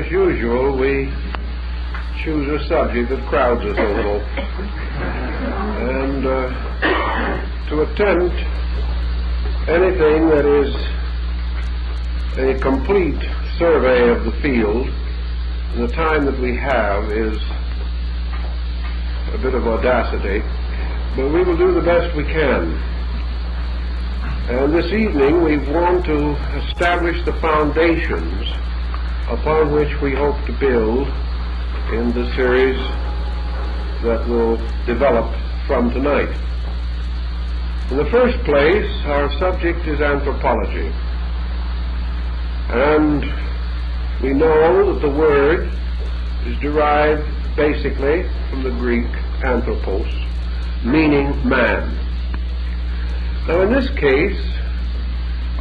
as usual, we choose a subject that crowds us a little. And to attempt anything that is a complete survey of the field in the time that we have is a bit of audacity, but we will do the best we can. And this evening we want to establish the foundations upon which we hope to build in the series that will develop from tonight. In the first place, our subject is anthropology. And we know that the word is derived basically from the Greek anthropos, meaning man. Now in this case,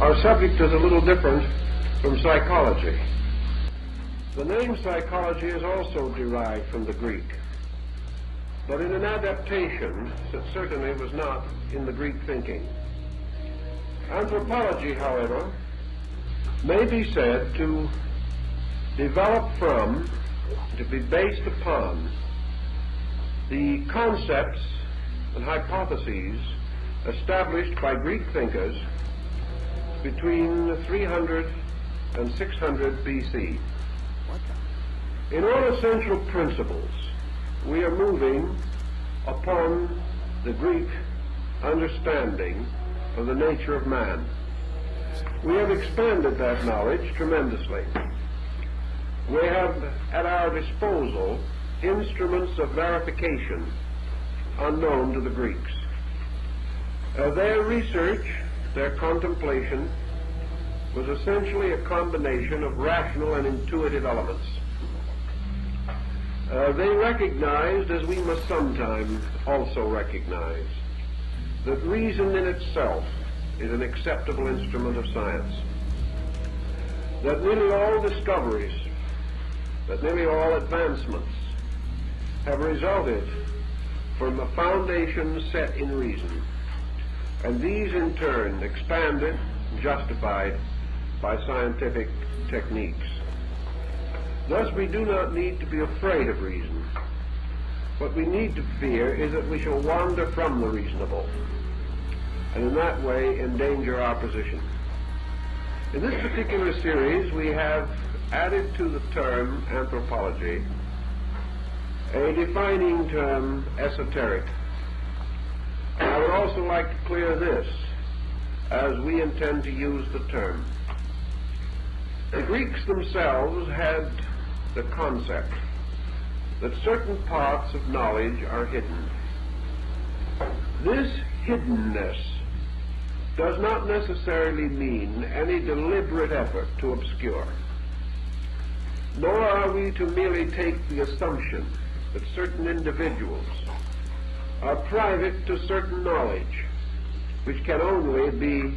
our subject is a little different from psychology. The name psychology is also derived from the Greek, but in an adaptation that certainly was not in the Greek thinking. Anthropology, however, may be said to develop from, to be based upon, the concepts and hypotheses established by Greek thinkers between 300 and 600 BC. In all essential principles, we are moving upon the Greek understanding of the nature of man. We have expanded that knowledge tremendously. We have at our disposal instruments of verification unknown to the Greeks. Their research, their contemplation, was essentially a combination of rational and intuitive elements. They recognized, as we must sometimes also recognize, that reason in itself is an acceptable instrument of science. That nearly all discoveries, that nearly all advancements have resulted from a foundation set in reason, and these in turn expanded and justified by scientific techniques. Thus we do not need to be afraid of reason. What we need to fear is that we shall wander from the reasonable, and in that way endanger our position. In this particular series we have added to the term anthropology a defining term, esoteric. And I would also like to clear this, as we intend to use the term. The Greeks themselves had the concept that certain parts of knowledge are hidden. This hiddenness does not necessarily mean any deliberate effort to obscure. Nor are we to merely take the assumption that certain individuals are private to certain knowledge, which can only be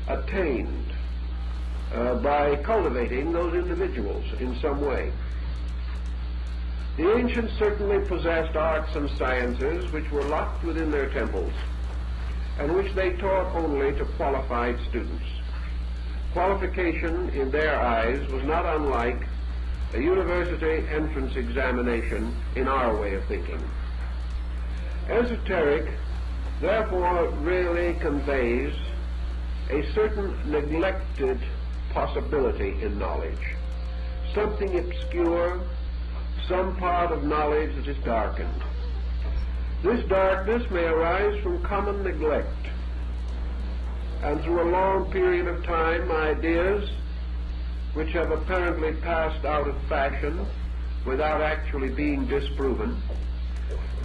attained by cultivating those individuals in some way. The ancients certainly possessed arts and sciences which were locked within their temples, and which they taught only to qualified students. Qualification, in their eyes, was not unlike a university entrance examination in our way of thinking. Esoteric, therefore, really conveys a certain neglected possibility in knowledge, something obscure, some part of knowledge that is darkened. This darkness may arise from common neglect, and through a long period of time, ideas which have apparently passed out of fashion without actually being disproven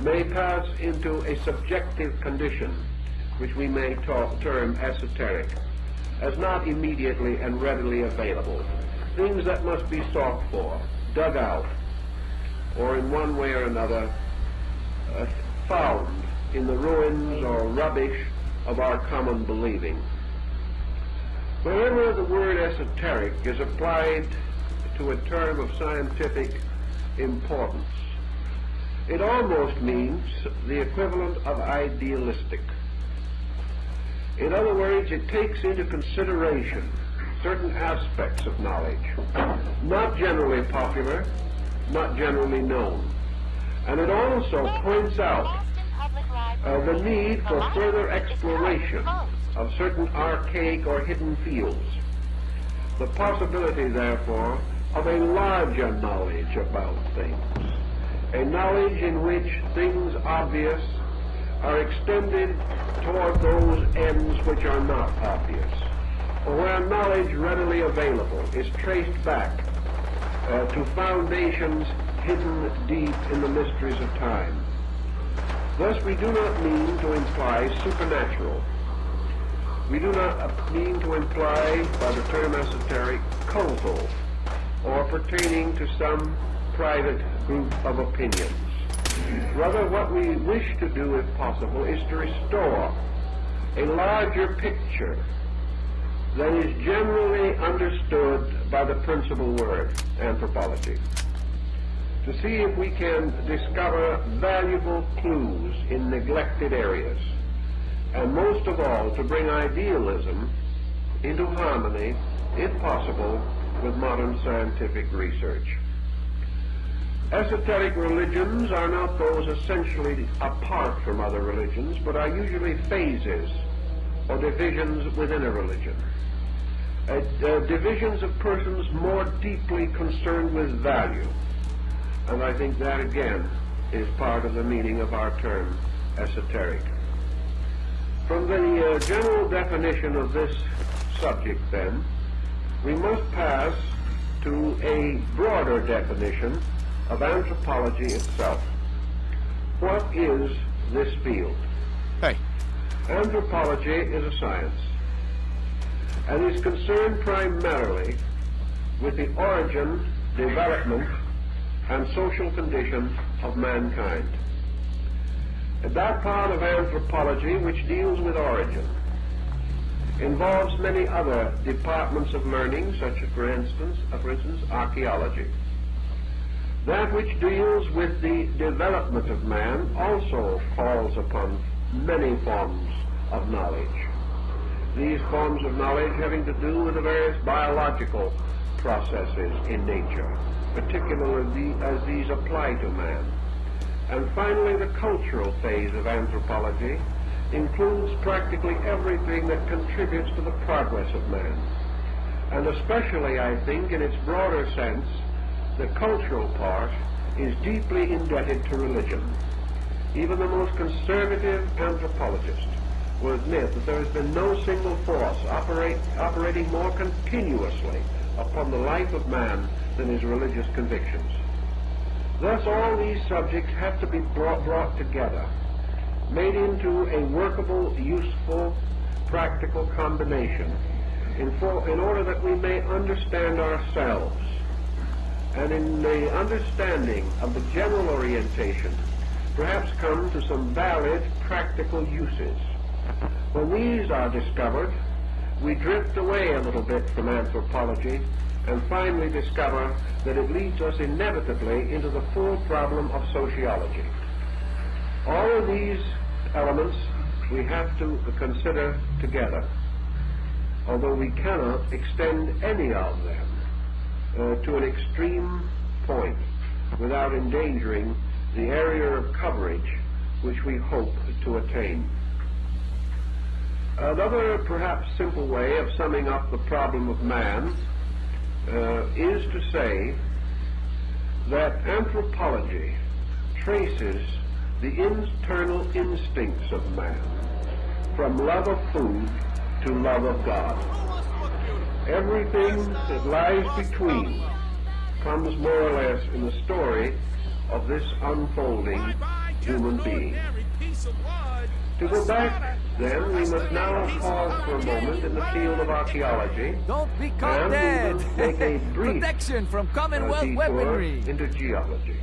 may pass into a subjective condition which we may term esoteric, as not immediately and readily available, things that must be sought for, dug out, or in one way or another found in the ruins or rubbish of our common believing. Wherever the word esoteric is applied to a term of scientific importance, it almost means the equivalent of idealistic. In other words, it takes into consideration certain aspects of knowledge, not generally popular, not generally known. And it also points out the need for further exploration of certain archaic or hidden fields. The possibility, therefore, of a larger knowledge about things, a knowledge in which things obvious are extended toward those ends which are not obvious, or where knowledge readily available is traced back to foundations hidden deep in the mysteries of time. Thus, we do not mean to imply supernatural. We do not mean to imply by the term esoteric cultural or pertaining to some private group of opinions. Rather, what we wish to do, if possible, is to restore a larger picture that is generally understood by the principal word, anthropology, to see if we can discover valuable clues in neglected areas, and most of all, to bring idealism into harmony, if possible, with modern scientific research. Esoteric religions are not those essentially apart from other religions, but are usually phases or divisions within a religion. Divisions of persons more deeply concerned with value. And I think that, again, is part of the meaning of our term, esoteric. From the general definition of this subject, then, we must pass to a broader definition of anthropology itself. What is this field? Hey. Anthropology is a science, and is concerned primarily with the origin, development, and social condition of mankind. And that part of anthropology which deals with origin involves many other departments of learning, such as, for instance, archaeology. That which deals with the development of man also calls upon many forms of knowledge. These forms of knowledge having to do with the various biological processes in nature, particularly as these apply to man. And finally, the cultural phase of anthropology includes practically everything that contributes to the progress of man. And especially, I think, in its broader sense, the cultural part is deeply indebted to religion. Even the most conservative anthropologist will admit that there has been no single force operating more continuously upon the life of man than his religious convictions. Thus, all these subjects have to be brought together, made into a workable, useful, practical combination in order that we may understand ourselves, and in the understanding of the general orientation, perhaps come to some valid practical uses. When these are discovered, we drift away a little bit from anthropology and finally discover that it leads us inevitably into the full problem of sociology. All of these elements we have to consider together, although we cannot extend any of them to an extreme point without endangering the area of coverage which we hope to attain. Another perhaps simple way of summing up the problem of man is to say that anthropology traces the internal instincts of man from love of food to love of God. Everything that lies between comes more or less in the story of this unfolding human being. To go back, then, we must now pause for a moment in the field of archaeology. Don't be caught dead! Make a brief protection from Commonwealth weaponry into geology.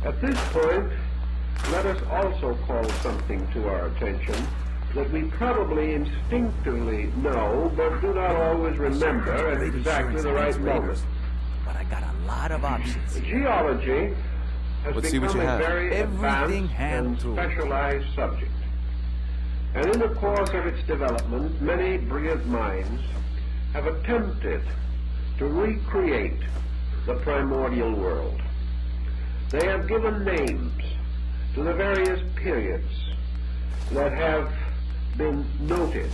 At this point, let us also call something to our attention that we probably instinctively know, but do not always remember at exactly the right moment. But I got a lot of options. Geology has become a very advanced and specialized subject. And in the course of its development, many brilliant minds have attempted to recreate the primordial world. They have given names to the various periods that have been noted,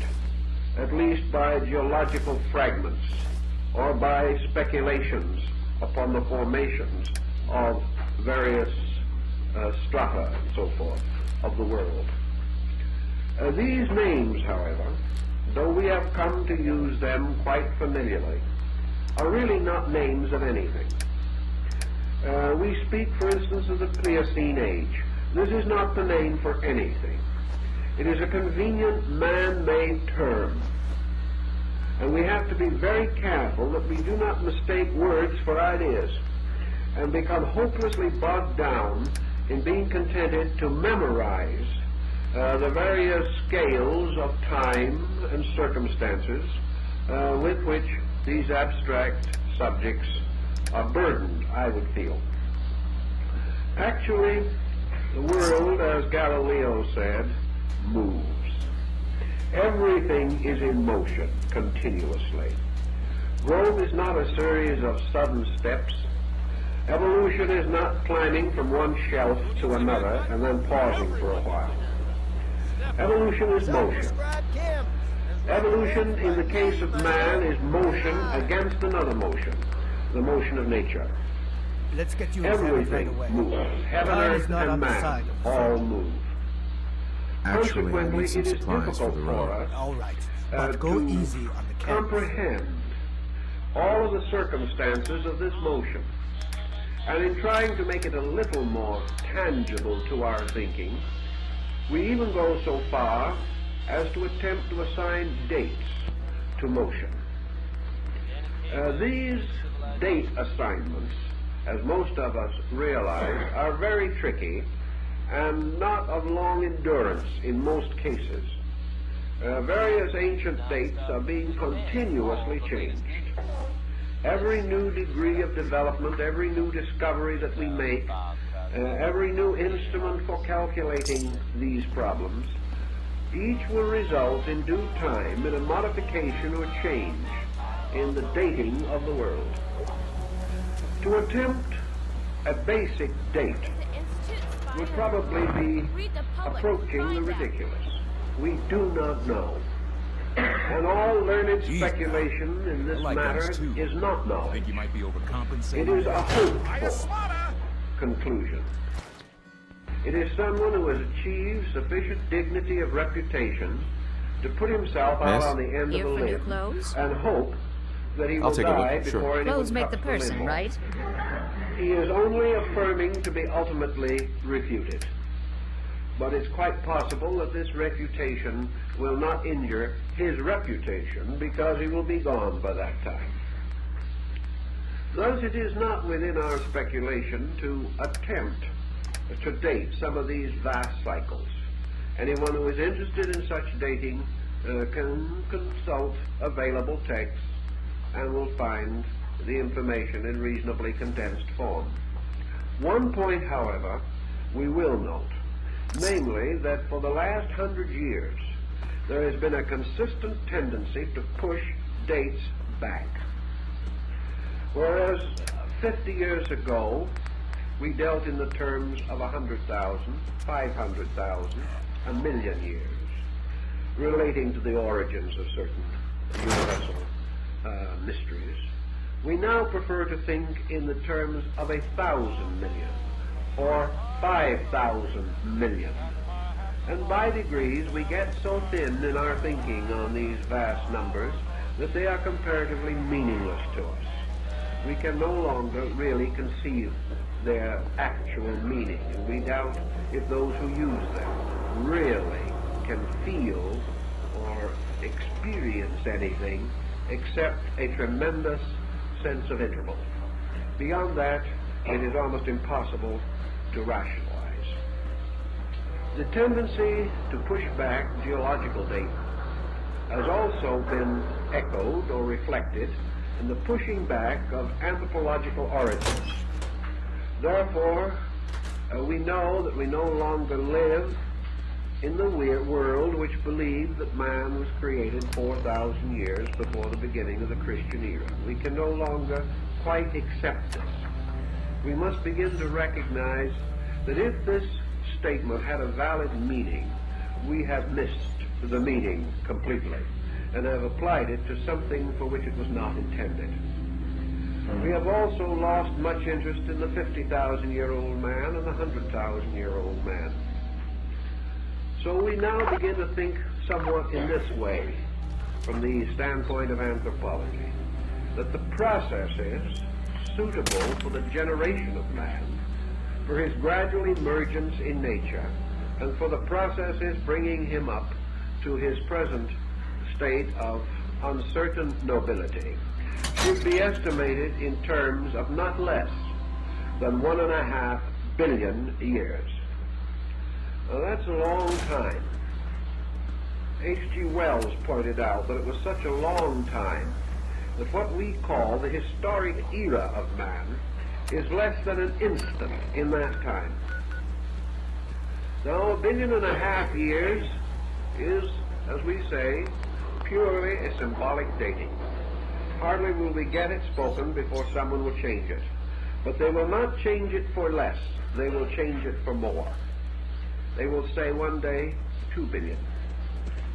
at least by geological fragments or by speculations upon the formations of various strata and so forth of the world. These names, however, though we have come to use them quite familiarly, are really not names of anything. We speak, for instance, of the Pliocene age. This is not the name for anything. It is a convenient man-made term. And we have to be very careful that we do not mistake words for ideas and become hopelessly bogged down in being contented to memorize the various scales of time and circumstances with which these abstract subjects are burdened, I would feel. Actually, the world, as Galileo said, moves. Everything is in motion continuously. Growth is not a series of sudden steps. Evolution is not climbing from one shelf to another and then pausing for a while. Evolution is motion. Evolution, in the case of man, is motion against another motion, the motion of nature. Let's get you Everything right away. moves. Heaven, earth, and man all move. Actually, I Consequently, need some it is supplies difficult for the for road. us All right, but go to easy on the camera. comprehend all of the circumstances of this motion. And in trying to make it a little more tangible to our thinking, we even go so far as to attempt to assign dates to motion. These date assignments, as most of us realize, are very tricky and not of long endurance in most cases. Various ancient dates are being continuously changed. Every new degree of development, every new discovery that we make, every new instrument for calculating these problems, each will result in due time in a modification or change in the dating of the world. To attempt a basic date would probably be approaching the ridiculous. We do not know. And all learned speculation in this matter is not knowledge. Think you might be overcompensating? It is a hopeful conclusion. It is someone who has achieved sufficient dignity of reputation to put himself out on the end Here of a for new limb clothes? and hope that he will I'll take a look, die sure. before anyone Clothes make cuts the person, limb off. right? He is only affirming to be ultimately refuted. But it's quite possible that this refutation will not injure his reputation because he will be gone by that time. Thus, it is not within our speculation to attempt to date some of these vast cycles. Anyone who is interested in such dating can consult available texts and will find the information in reasonably condensed form. One point, however, we will note, namely that for the last 100 years there has been a consistent tendency to push dates back. Whereas 50 years ago we dealt in the terms of 100,000, 500,000, a million years, relating to the origins of certain universal mysteries, we now prefer to think in the terms of 1,000 million or 5,000 million. And by degrees we get so thin in our thinking on these vast numbers that they are comparatively meaningless to us. We can no longer really conceive their actual meaning, and we doubt if those who use them really can feel or experience anything except a tremendous sense of interval. Beyond that, it is almost impossible to rationalize. The tendency to push back geological date has also been echoed or reflected in the pushing back of anthropological origins. Therefore, we know that we no longer live in the world which believed that man was created 4,000 years before the beginning of the Christian era. We can no longer quite accept this. We must begin to recognize that if this statement had a valid meaning, we have missed the meaning completely and have applied it to something for which it was not intended. We have also lost much interest in the 50,000-year-old man and the 100,000-year-old man. So we now begin to think somewhat in this way, from the standpoint of anthropology, that the processes suitable for the generation of man, for his gradual emergence in nature, and for the processes bringing him up to his present state of uncertain nobility, should be estimated in terms of not less than 1.5 billion years. Now, that's a long time. H.G. Wells pointed out that it was such a long time that what we call the historic era of man is less than an instant in that time. Now, 1.5 billion years is, as we say, purely a symbolic dating. Hardly will we get it spoken before someone will change it. But they will not change it for less. They will change it for more. They will say one day 2 billion.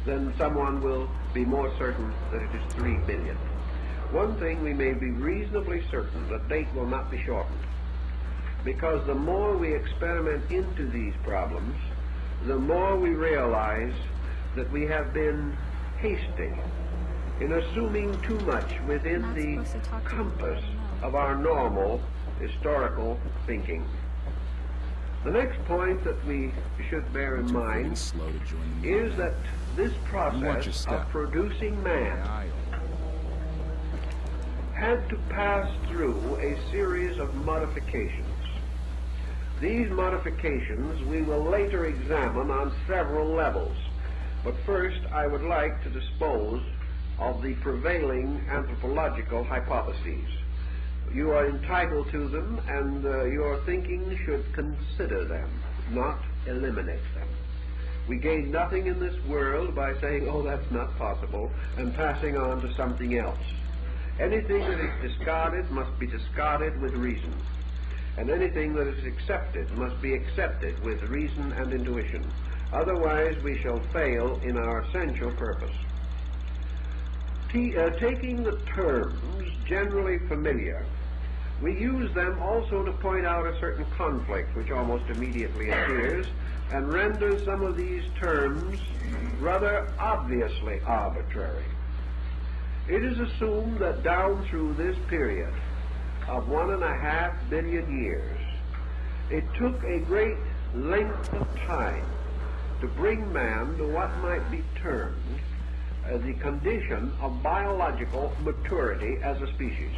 Then someone will be more certain that it is 3 billion. One thing we may be reasonably certain, the date will not be shortened. Because the more we experiment into these problems, the more we realize that we have been hasty in assuming too much within the compass of our normal historical thinking. The next point that we should bear in mind is that this process of producing man had to pass through a series of modifications. These modifications we will later examine on several levels. But first, I would like to dispose of the prevailing anthropological hypotheses. You are entitled to them, and your thinking should consider them, not eliminate them. We gain nothing in this world by saying, oh, that's not possible, and passing on to something else. Anything that is discarded must be discarded with reason, and anything that is accepted must be accepted with reason and intuition. Otherwise, we shall fail in our essential purpose. Taking the terms generally familiar, we use them also to point out a certain conflict which almost immediately appears and renders some of these terms rather obviously arbitrary. It is assumed that down through this period of 1.5 billion years, it took a great length of time to bring man to what might be termed the condition of biological maturity as a species.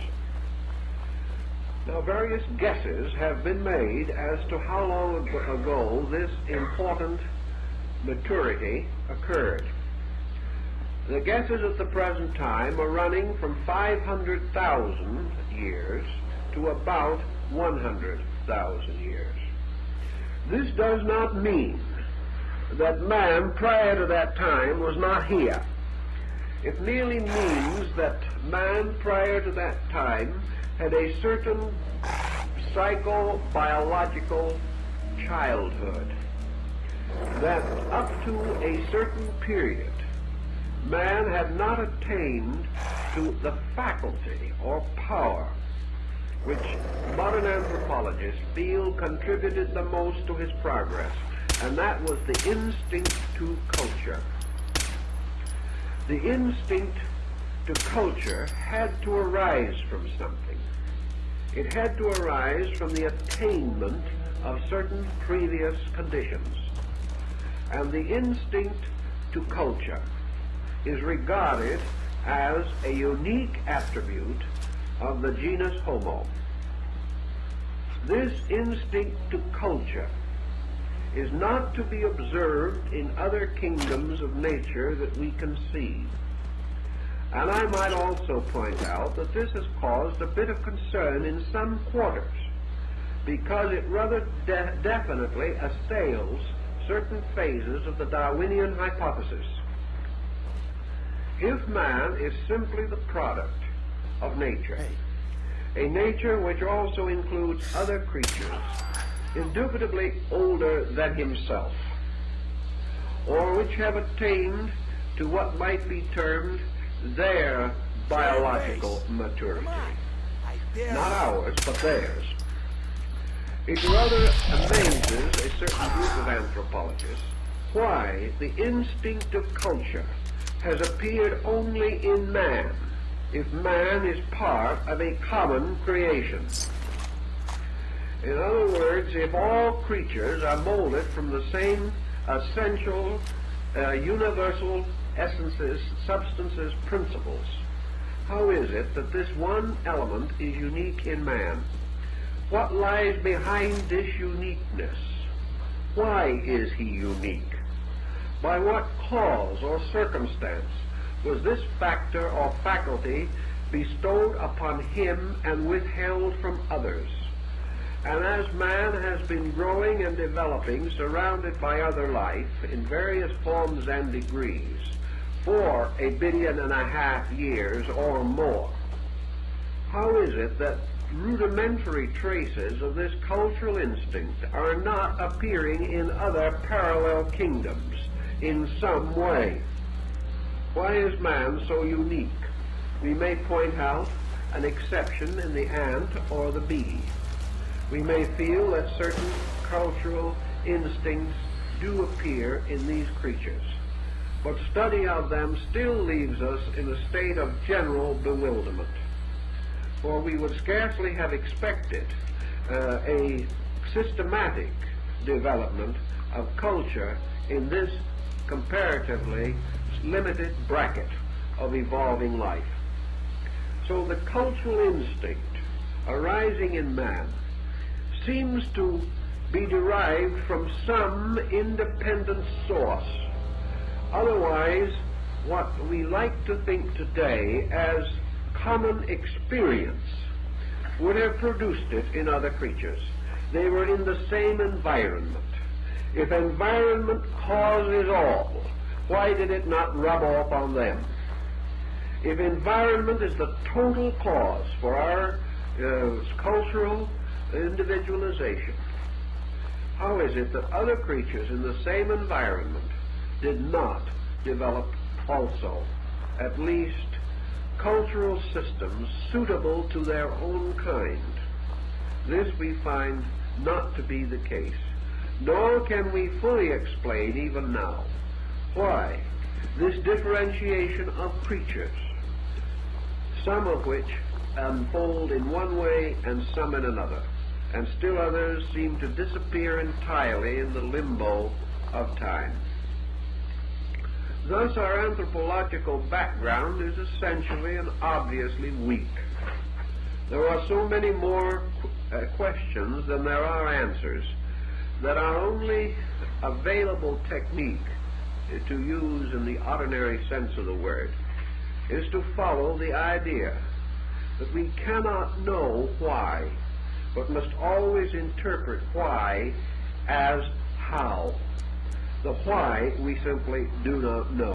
Now, various guesses have been made as to how long ago this important maturity occurred. The guesses at the present time are running from 500,000 years to about 100,000 years. This does not mean that man prior to that time was not here. It merely means that man prior to that time had a certain psychobiological childhood, that up to a certain period man had not attained to the faculty or power which modern anthropologists feel contributed the most to his progress, and that was the instinct to culture. The instinct to culture had to arise from something. It had to arise from the attainment of certain previous conditions. And the instinct to culture is regarded as a unique attribute of the genus Homo. This instinct to culture is not to be observed in other kingdoms of nature that we can see. And I might also point out that this has caused a bit of concern in some quarters, because it rather definitely assails certain phases of the Darwinian hypothesis. If man is simply the product of nature, a nature which also includes other creatures, indubitably older than himself, or which have attained to what might be termed their biological maturity. Not ours, but theirs. It rather amazes a certain group of anthropologists why the instinct of culture has appeared only in man, if man is part of a common creation. In other words, if all creatures are molded from the same essential, universal essences, substances, principles, how is it that this one element is unique in man? What lies behind this uniqueness? Why is he unique? By what cause or circumstance was this factor or faculty bestowed upon him and withheld from others? And as man has been growing and developing, surrounded by other life in various forms and degrees, for 1.5 billion years or more, how is it that rudimentary traces of this cultural instinct are not appearing in other parallel kingdoms in some way? Why is man so unique? We may point out an exception in the ant or the bee. We may feel that certain cultural instincts do appear in these creatures, but study of them still leaves us in a state of general bewilderment. For we would scarcely have expected a systematic development of culture in this comparatively limited bracket of evolving life. So the cultural instinct arising in man seems to be derived from some independent source. Otherwise, what we like to think today as common experience would have produced it in other creatures. They were in the same environment. If environment causes all, why did it not rub off on them? If environment is the total cause for our cultural individualization, how is it that other creatures in the same environment did not develop also, at least, cultural systems suitable to their own kind? This we find not to be the case, nor can we fully explain even now why this differentiation of creatures, some of which unfold in one way and some in another, and still others seem to disappear entirely in the limbo of time. Thus our anthropological background is essentially and obviously weak. There are so many more questions than there are answers that our only available technique to use in the ordinary sense of the word is to follow the idea that we cannot know why, but must always interpret why as how. The why we simply do not know.